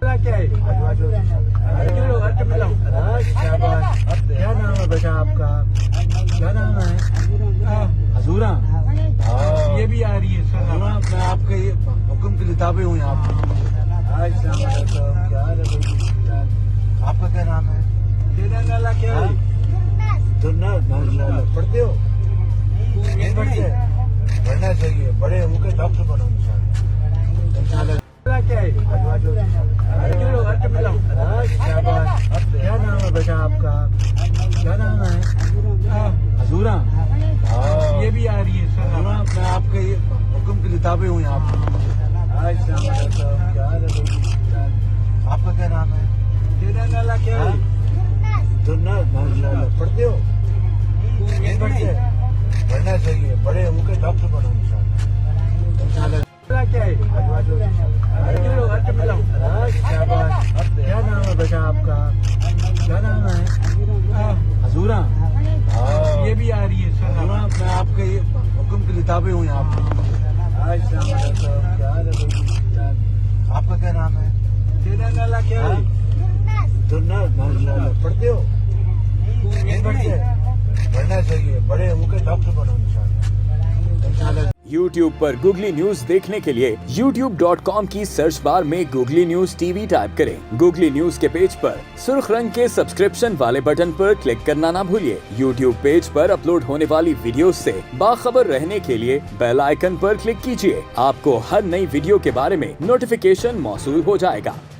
क्या है? क्या नाम है बेटा आपका? क्या नाम है? हजूरा। ये भी आ रही है सर। मैं आपके ये हुक्म के किताबें हूँ यहाँ पे। क्या है? आपका क्या नाम है? तेरा क्या है? दुन्ना पढ़ते हो? नहीं पढ़ते? पढ़ना चाहिए, बड़े होकर डॉक्टर बनो इंशाल्लाह। क्या है? क्या नाम है बेटा आपका? क्या नाम है? हजूरा। ये भी आ रही है सर। मैं आपके ये हुक्म की किताबें हूँ यहाँ पे। क्या है? आपका क्या नाम है? तेरा क्या है? दुन्ना पढ़ते हो? नहीं पढ़ते? पढ़ना चाहिए, बड़े होकर डॉक्टर बनो इंशाल्लाह। क्या है? क्या नाम है बेटा आपका? क्या नाम है? हजूरा। ये भी आ रही है सर। मैं आपके ये हुक्म की किताबें हूँ यहाँ पे। क्या है? आपका क्या नाम है? तेरा क्या है? दुन्ना पढ़ते हो? नहीं पढ़ते? पढ़ना चाहिए, बड़े होकर डॉक्टर बनो इंशाल्लाह। YouTube पर गूगली न्यूज देखने के लिए youtube.com की सर्च बार में गूगली न्यूज टीवी टाइप करें। गूगली न्यूज के पेज पर सुर्ख रंग के सब्सक्रिप्शन वाले बटन पर क्लिक करना ना भूलिए। YouTube पेज पर अपलोड होने वाली वीडियोस से बाखबर रहने के लिए बेल आइकन पर क्लिक कीजिए। आपको हर नई वीडियो के बारे में नोटिफिकेशन मौसूल हो जाएगा।